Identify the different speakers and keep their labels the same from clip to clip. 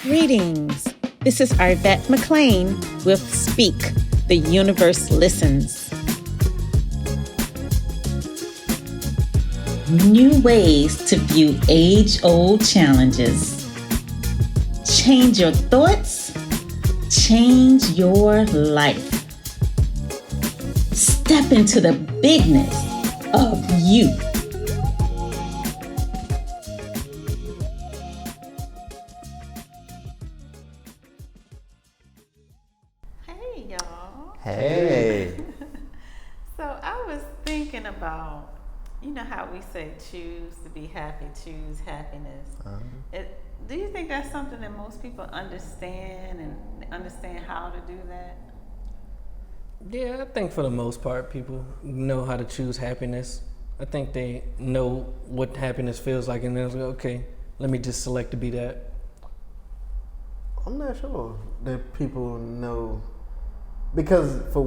Speaker 1: Greetings. This is Arvette McLean with Speak, the Universe Listens. New ways to view age-old challenges. Change your thoughts, change your life. Step into the bigness of you.
Speaker 2: Hey, y'all.
Speaker 3: Hey.
Speaker 2: So I was thinking about, you know how we say choose to be happy, choose happiness. Do you think that's something that most people understand and understand how to do that?
Speaker 4: Yeah, I think for the most part, people know how to choose happiness. I think they know what happiness feels like, and they're like, okay, let me just select to be that.
Speaker 3: I'm not sure that people know, because for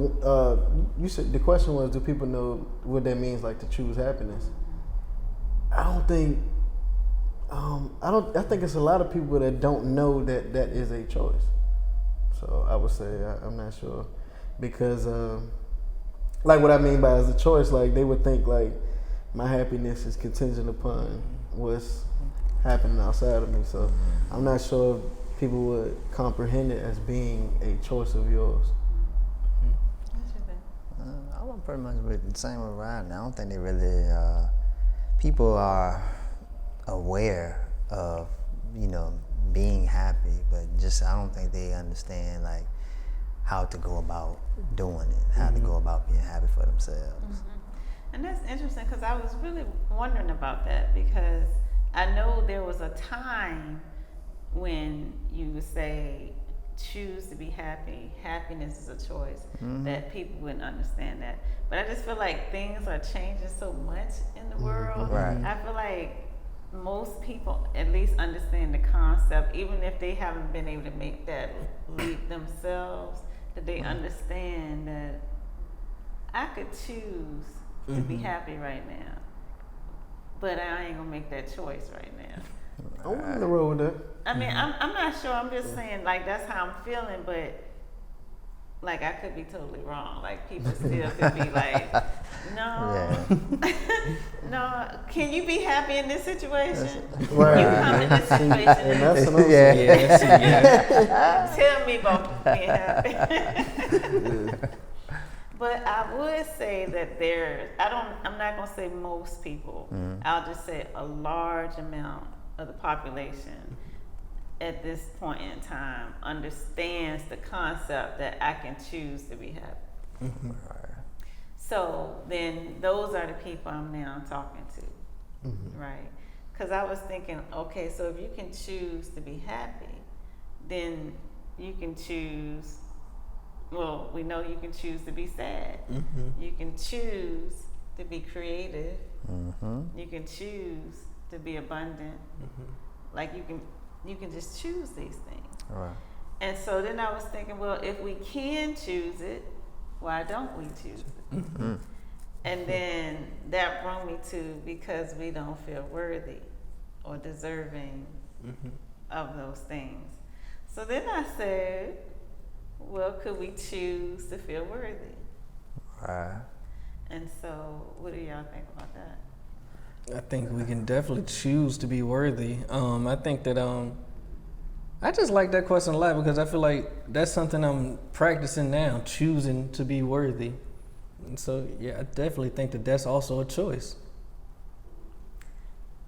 Speaker 3: you said the question was, do people know what that means, like to choose happiness? I don't think. I think it's a lot of people that don't know that that is a choice. So I would say I'm not sure, because like what I mean by as a choice, like they would think like my happiness is contingent upon what's happening outside of me. So I'm not sure if people would comprehend it as being a choice of yours.
Speaker 2: What you think?
Speaker 5: I'm pretty much with the same with Ryan. I don't think they really, people are aware of, being happy, but just I don't think they understand like how to go about doing it, how to go about being happy for themselves.
Speaker 2: And that's interesting because I was really wondering about that, because I know there was a time when you would say choose to be happy, happiness is a choice, that people wouldn't understand that. But I just feel like things are changing so much in the world.
Speaker 5: Right.
Speaker 2: I feel like most people at least understand the concept, even if they haven't been able to make that leap themselves, that they understand that I could choose to be happy right now, but I ain't gonna make that choice right now.
Speaker 3: I'm on the road with that.
Speaker 2: I mean, I'm not sure. I'm just saying, like, that's how I'm feeling, but like I could be totally wrong. Like people still could be like, no, no. Can you be happy in this situation?
Speaker 3: Right.
Speaker 2: You come in this situation
Speaker 3: And that's what I'm
Speaker 5: Yeah.
Speaker 3: saying.
Speaker 2: tell me about being happy. But I would say that I'm not gonna say most people. I'll just say a large amount of the population at this point in time understands the concept that I can choose to be happy. So then those are the people I'm now talking to, right? Because I was thinking, okay, so if you can choose to be happy, then you can choose, well, we know you can choose to be sad. You can choose to be creative. You can choose to be abundant. Like you can just choose these things.
Speaker 5: Right.
Speaker 2: And so then I was thinking, well, if we can choose it, why don't we choose it? And then that brought me to, because we don't feel worthy or deserving of those things. So then I said, well, could we choose to feel worthy?
Speaker 5: Right.
Speaker 2: And so what do y'all think about that?
Speaker 4: I think we can definitely choose to be worthy. I think that I just like that question a lot, because I feel like that's something I'm practicing now, choosing to be worthy. And so, yeah, I definitely think that that's also a choice.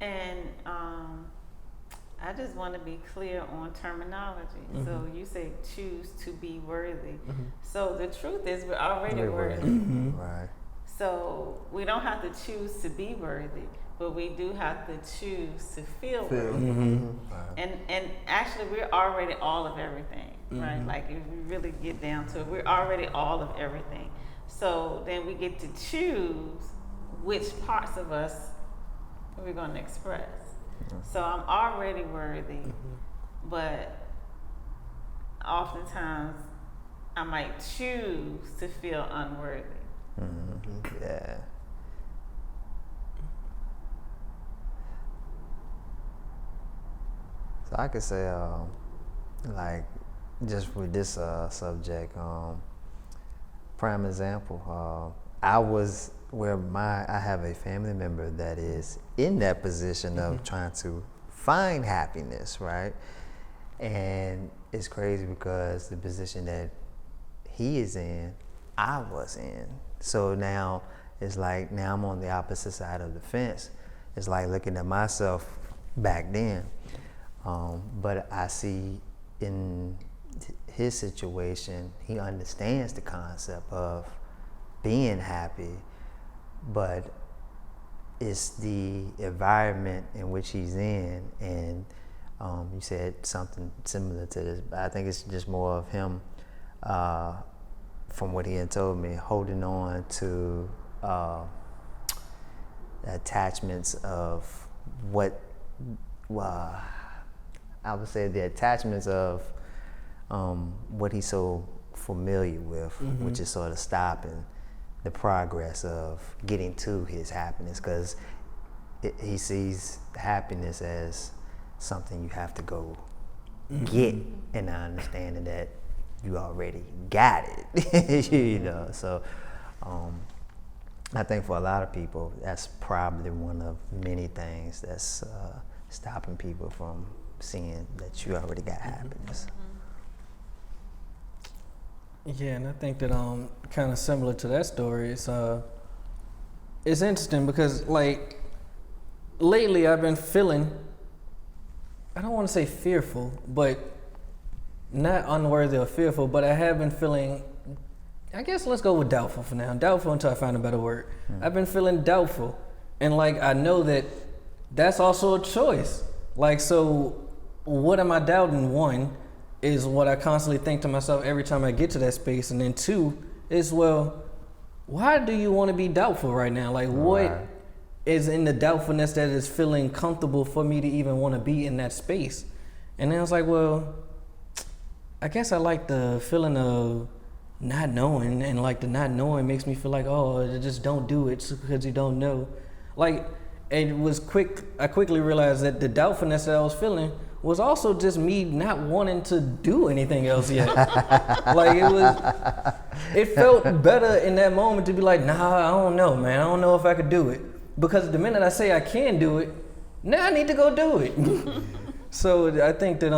Speaker 2: And I just want to be clear on terminology. So you say choose to be worthy. So the truth is we're already worthy.
Speaker 5: Right.
Speaker 2: So we don't have to choose to be worthy, but we do have to choose to feel worthy. And actually we're already all of everything, right? Like if you really get down to it, we're already all of everything. So then we get to choose which parts of us we're going to express. So I'm already worthy, but oftentimes I might choose to feel unworthy.
Speaker 5: Yeah. So I could say like just with this subject, prime example, I was where I have a family member that is in that position of trying to find happiness, right? And it's crazy because the position that he is in, I was in. So now it's like, now I'm on the opposite side of the fence. It's like looking at myself back then. But I see in his situation, he understands the concept of being happy, but it's the environment in which he's in. And you said something similar to this, but I think it's just more of him, from what he had told me, holding on to attachments of what, I would say the attachments of what he's so familiar with, which is sort of stopping the progress of getting to his happiness, because he sees happiness as something you have to go get, and I understanding that you already got it, you know. So I think for a lot of people, that's probably one of many things that's stopping people from seeing that you already got happiness.
Speaker 4: Yeah, and I think that kind of similar to that story, it's interesting because like lately I've been feeling, I don't want to say fearful, but not unworthy or fearful, but I have been feeling, I guess let's go with doubtful for now. Doubtful until I find a better word. I've been feeling doubtful, and like I know that that's also a choice. Like, so what am I doubting? One is what I constantly think to myself every time I get to that space, and then two is, well, why do you want to be doubtful right now? Like, what is in the doubtfulness that is feeling comfortable for me to even want to be in that space? And then I was like, well, I guess I like the feeling of not knowing, and like the not knowing makes me feel like, oh, just don't do it because you don't know. Like, it was I quickly realized that the doubtfulness that I was feeling was also just me not wanting to do anything else yet. Like, it felt better in that moment to be like, nah, I don't know, man. I don't know if I could do it. Because the minute I say I can do it, now I need to go do it. So I think that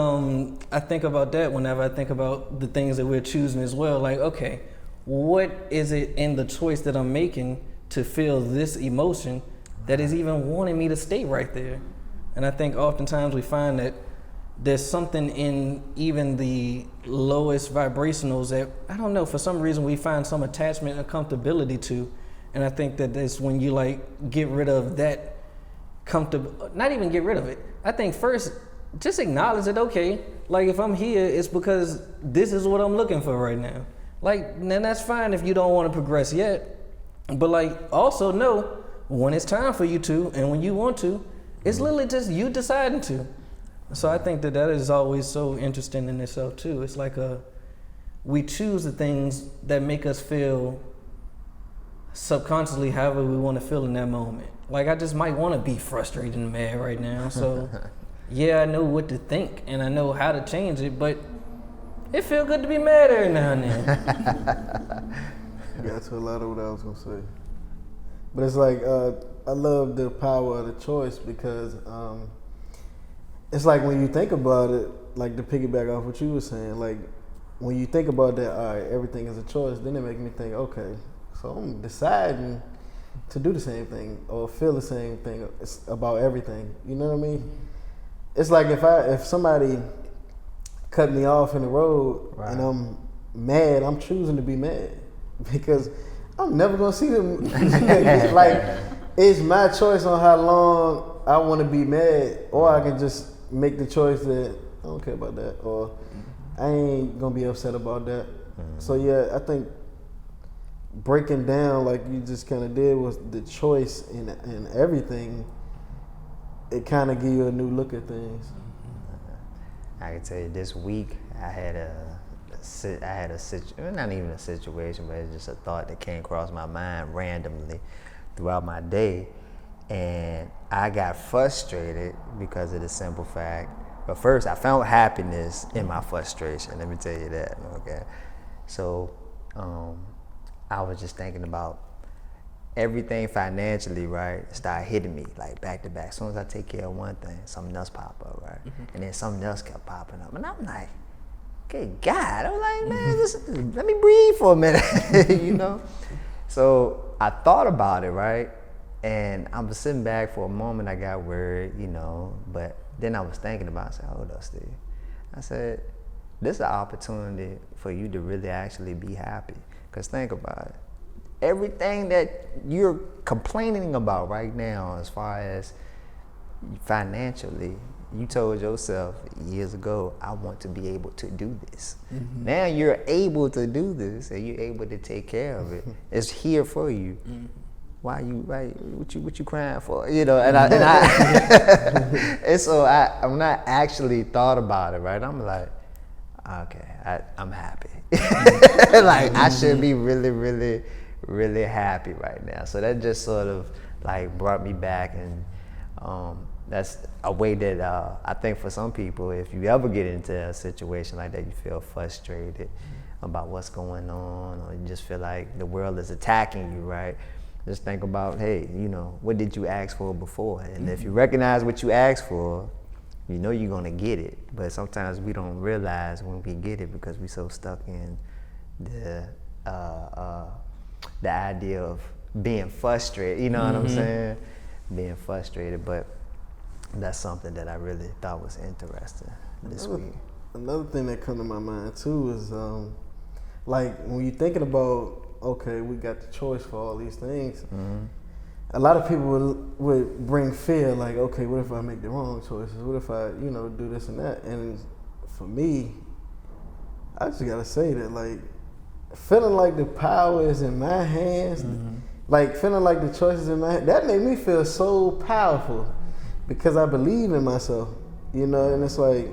Speaker 4: I think about that whenever I think about the things that we're choosing as well. Like, okay, what is it in the choice that I'm making to feel this emotion that is even wanting me to stay right there? And I think oftentimes we find that there's something in even the lowest vibrationals that, I don't know, for some reason we find some attachment and comfortability to. And I think that that's when you like get rid of that not even get rid of it. I think first, just acknowledge that, okay, like if I'm here, it's because this is what I'm looking for right now. Like, then that's fine if you don't want to progress yet. But like, also know when it's time for you to, and when you want to, it's literally just you deciding to. So I think that is always so interesting in itself too. It's like we choose the things that make us feel subconsciously however we want to feel in that moment. Like, I just might want to be frustrated and mad right now. So yeah, I know what to think and I know how to change it, but it feels good to be mad every now and then.
Speaker 3: You got to a lot of what I was gonna say. But it's like, I love the power of the choice because it's like when you think about it, like to piggyback off what you were saying, like when you think about that, all right, everything is a choice, then it makes me think, okay, so I'm deciding to do the same thing or feel the same thing about everything. You know what I mean? It's like if somebody cut me off in the road and I'm mad, I'm choosing to be mad because I'm never gonna see them. Like, it's my choice on how long I want to be mad, or I can just make the choice that I don't care about that, or I ain't gonna be upset about that. So yeah, I think breaking down like you just kind of did was the choice in everything. It kind of give you a new look at things.
Speaker 5: I can tell you this week I had not even a situation, but it's just a thought that came across my mind randomly throughout my day, and I got frustrated because of the simple fact But first, I found happiness in my frustration. Let me tell you that. Okay, so I was just thinking about everything financially, right? Start hitting me like back to back. As soon as I take care of one thing, something else pop up, right? And then something else kept popping up, and I'm like, okay, God, I'm like, man, let me breathe for a minute, you know? So I thought about it, right? And I was sitting back for a moment, I got worried, you know, but then I was thinking about it. I said, hold up, Steve. I said, this is an opportunity for you to really actually be happy. Because think about it. Everything that you're complaining about right now, as far as financially, you told yourself years ago, I want to be able to do this. Now you're able to do this, and you're able to take care of it. It's here for you. Why what you crying for? You know, and and so I'm not actually thought about it, right? I'm like, okay, I'm happy. Like I should be really, really, really happy right now. So that just sort of like brought me back, and that's a way that I think for some people, if you ever get into a situation like that, you feel frustrated about what's going on, or you just feel like the world is attacking you, right? Just think about, hey, you know, what did you ask for before? And if you recognize what you asked for, you know you're gonna get it. But sometimes we don't realize when we get it because we're so stuck in the idea of being frustrated. You know what I'm saying? Being frustrated. But that's something that I really thought was interesting this week.
Speaker 3: Another thing that come to my mind too is like when you're thinking about, okay, we got the choice for all these things. A lot of people would bring fear, like, okay, what if I make the wrong choices? What if I, you know, do this and that? And for me, I just gotta say that, like, feeling like the power is in my hands, like feeling like the choices in my hands, that made me feel so powerful because I believe in myself, you know. And it's like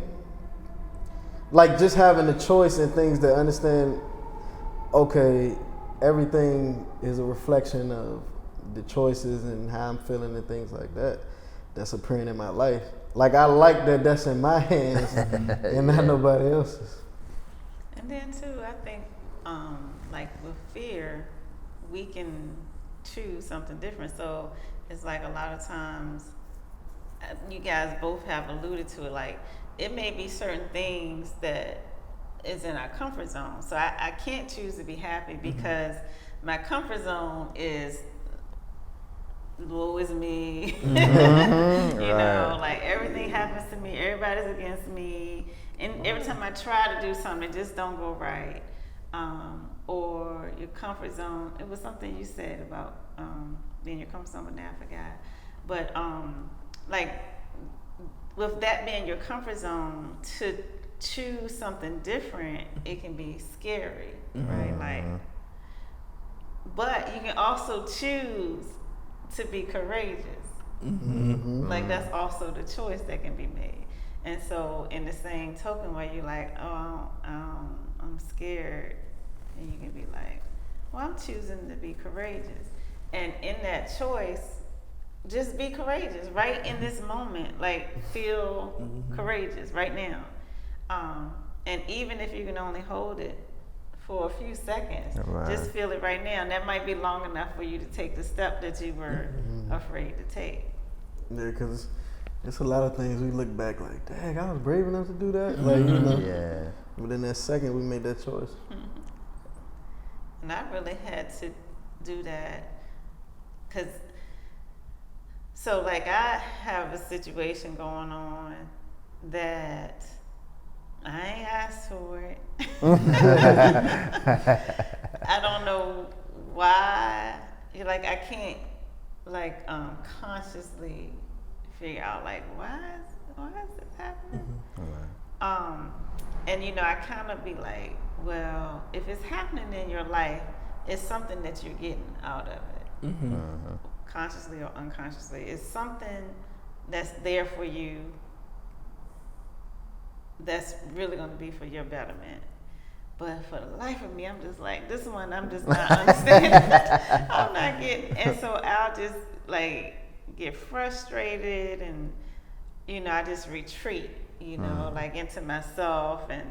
Speaker 3: just having the choice in things that understand, okay, everything is a reflection of the choices and how I'm feeling and things like that that's appearing in my life. Like I like that that's in my hands and not nobody else's.
Speaker 2: And then too, I think like with fear, we can choose something different. So it's like a lot of times, you guys both have alluded to it, like it may be certain things that is in our comfort zone. So I can't choose to be happy because my comfort zone is woe is me. You know, like everything happens to me, everybody's against me, and every time I try to do something, it just don't go right. Or your comfort zone, it was something you said about being your comfort zone, but now I forgot. But like with that being your comfort zone, to choose something different, it can be scary, right? Like, but you can also choose to be courageous. Like that's also the choice that can be made. And so in the same token where you're like, oh, I'm scared, and you can be like, well, I'm choosing to be courageous. And in that choice, just be courageous right in this moment. Like feel courageous right now. And even if you can only hold it for a few seconds, just feel it right now. And that might be long enough for you to take the step that you were afraid to take.
Speaker 3: Yeah, because it's a lot of things we look back like, dang, I was brave enough to do that. Like, you know.
Speaker 5: Yeah.
Speaker 3: But in that second, we made that choice.
Speaker 2: And I really had to do that because, so like I have a situation going on that I ain't asked for it. I don't know why. Like I can't like consciously figure out like why is this happening? And you know, I kind of be like, well, if it's happening in your life, it's something that you're getting out of it, consciously or unconsciously. It's something that's there for you that's really going to be for your betterment. But for the life of me, I'm just like, this one, I'm just not understanding. I'm not getting, and so I'll just like get frustrated and, you know, I just retreat. you know, like into myself and